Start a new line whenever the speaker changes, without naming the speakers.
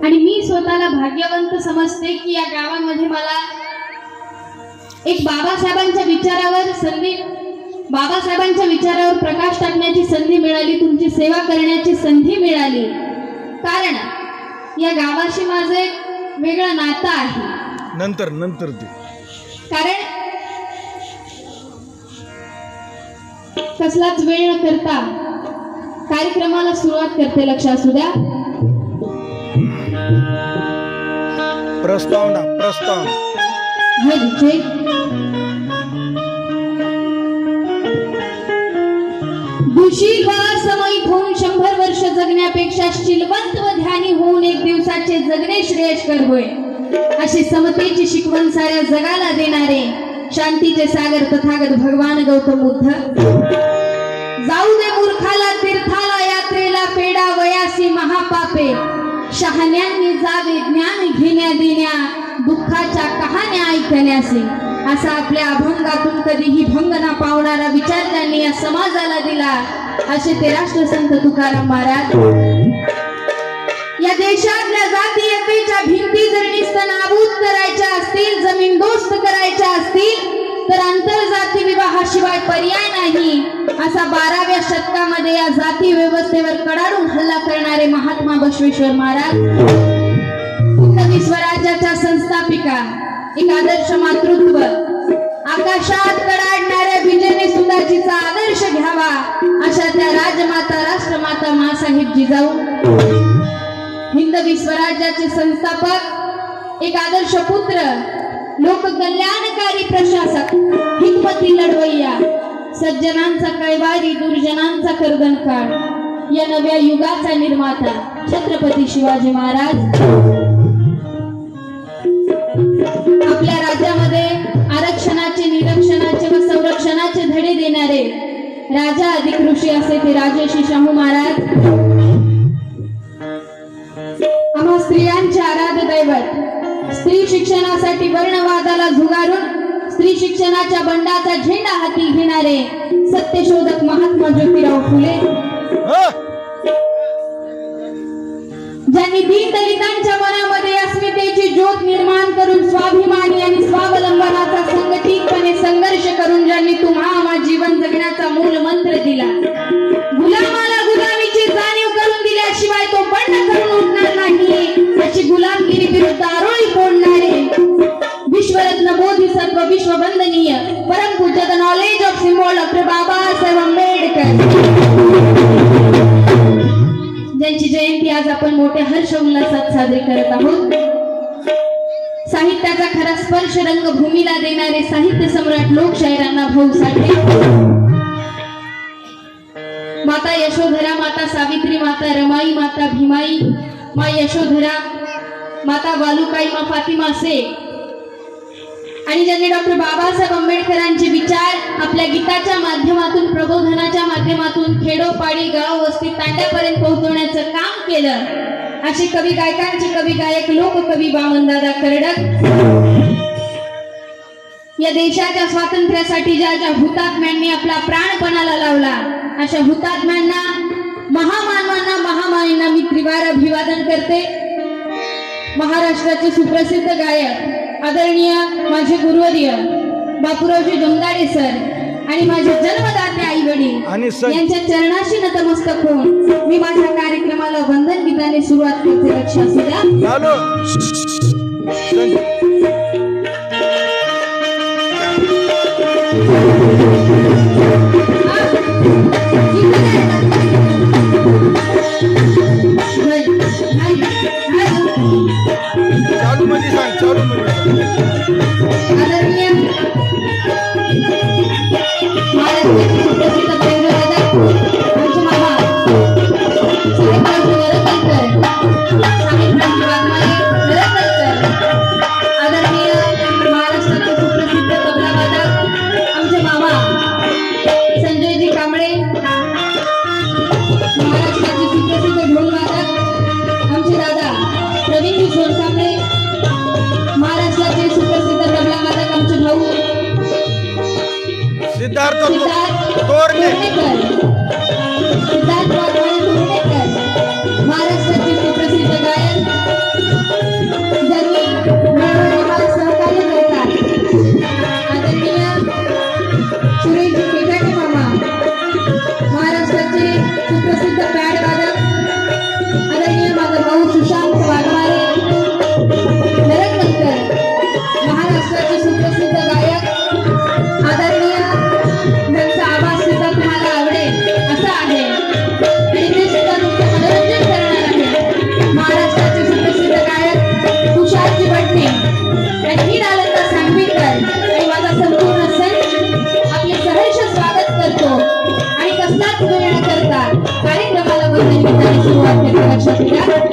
आणि मी स्वतःला भाग्यवंत समजते की या गावामध्ये मला एक बाबासाहेबांच्या विचारावर प्रकाश टाकण्याची संधी मिळाली, तुमची सेवा करण्याची संधी मिळाली. कारण या गावाशी माझं एक वेगळं नातं आहे.
नंतर ते
कारण कसलाच वेळ न करता कार्यक्रमाला सुरुवात करते. लक्ष असू द्या.
प्रस्ताव
दूषित व असमयित होऊन 100 वर्ष जगण्यापेक्षा शीलवंत व ध्यानी होऊन 1 दिवसाचे जगणे श्रेयस्कर होय, अशी समतेची शिकवण साऱ्या जगाला देणारे शांतीचे सागर तथागत भगवान गौतम बुद्ध. जाऊ दे मूर्खाला तीर्थाला यात्रेला, पेडा वयासी महापापे, शहाण्यांनी जावे ज्ञान घेण्या देण्या, दुःखाच्या कहाण्या ऐकण्याचे. असा आपल्या अभंगातून कधीही भंग न पावणारा विचार त्यांनी या समाजाला दिला. असे ते राष्ट्रसंत तुकाराम महाराज. या देशातल्या जातीयतेच्या भिंती जर निस्त नाबूद करायच्या असतील, जमीनदोस्त करायच्या असतील, तर आंतरजाती विवाहाशिवाय पर्याय नाही. असा 12व्या शतकामध्ये या जाती व्यवस्थेवर कडाडून हल्ला करणारे महात्मा बसवेश्वर महाराज, हिंदवी स्वराज्याच्या संस्थापिका, एक आदर्श मातृत्व, आकाशात कडाडणाऱ्या बिजनी सुताजीचा आदर्श घ्यावा, अशा त्या राजमाता राष्ट्रमाता मासाहेब जिजाऊ, हिंदवी स्वराज्याचे संस्थापक, एक आदर्श पुत्र, लोककल्याणकारी प्रशासक, हिकमती लढवय्या, सज्जनांचा कैवारी, दुर्जनांचा कर्दनकाळ, या नव्या युगाचा निर्माता छत्रपती शिवाजी महाराज. आपल्या राज्यामध्ये आरक्षणाचे, निरक्षणाचे व संरक्षणाचे धडे देणारे राजा अधिक ऋषी असे ते राजर्षी शाहू महाराज. आम्हा स्त्रियांचे आराध्य दैवत, स्त्री शिक्षणासाठी वर्णवादाला झुगारून स्त्री शिक्षणाच्या बंडाचा झेंडा हाती घेणारे सत्यशोधक महात्मा ज्योतिराव फुले, ज्यांनी दीनदलितांच्या मनामध्ये अस्मितेची ज्योत निर्माण करून स्वाभिमानी आणि स्वावलंबनाचा संघटितपणे संघर्ष करून ज्यांनी तुम्हाला जीवन जगण्याचा मूल मंत्र दिला. गुलामाला गुलामीची जाणीव करून दिल्याशिवाय तो बंड करून उठणार नाही, अशी गुलामगिरी विरुद्ध आरोळी फोडणारे विश्वरत्न बोधिसत्व विश्ववंदनीय परमपूज्य the knowledge of symbol doctor Babasaheb Ambedkar, ज्यांची जयंती आज आपण मोठ्या हर्ष उल्हासात साजरी करत आहोत. साहित्याचा खरा स्पर्श रंगभूमीला देणारे साहित्य सम्राट लोकशाहीरांना भाऊ साठे, माता यशोधरा, माता सावित्री, माता रमाई, माता भीमाई, मा यशोधरा, माता वालुकाई, मा फातिमा शेख, आणि ज्यांनी डॉक्टर बाबासाहेब आंबेडकरांचे विचार आपल्या गीताच्या माध्यमातून, प्रबोधनाच्या माध्यमातून खेडोपाडी, गाव वस्ती, तांड्यापर्यंत पोहोचवण्याचं काम केलं, असे कवी गायकांचे कवी गायक लोककवी वामनदादा कर्डक. या देशाच्या स्वातंत्र्यासाठी ज्या ज्या हुतात्म्यांनी आपला प्राणपणाला लावला, अशा हुतात्म्यांना, महामानवांना, महामाईंना मी त्रिवार अभिवादन करते. महाराष्ट्राचे सुप्रसिद्ध गायक आदरणीय माझे गुरुवर्य बापूरावजी जोंदाडे सर आणि माझे जन्मदाते आई वडील यांच्या चरणाशी नतमस्तक होऊन मी माझ्या कार्यक्रमाला वंदन गीताने सुरुवात करते. लक्ष असू द्या. आदरणीय महाराष्ट्राचे सुप्रसिद्ध तबलावादक आमचे मामा संजयजी कांबळे, महाराष्ट्राचे सुप्रसिद्ध ढोलवादक आमचे दादा प्रवीणजी सोनसांबळे, महाराष्ट्राचे सुप्रसिद्ध तबलावादक आमचे भाऊ
सिद्धार्थ
महाराष्ट्राचे सुप्रसिद्ध गायक सुप्रसिद्ध पॅड वादक आदरणीय माझा भाऊ सुशांत वाघमारे, नरकवंकर, महाराष्ट्राचे सुप्रसिद्ध गायक आदरणीय, त्यांचा आवाज सुद्धा तुम्हाला आवडेल असा आहे आणि ते सुद्धा तुमचं मनोरंजन करणार आहे. महाराष्ट्राचे सुप्रसिद्ध गायक तुषारजी भटणे, त्यांनी नालंदा सांगवीकर आणि माझा संपूर्ण संच आपले सहर्ष स्वागत करतो आणि कसलाच वेळ न करता कार्यक्रमाला वंदन गीताने सुरुवात करतो. लक्षात घ्या.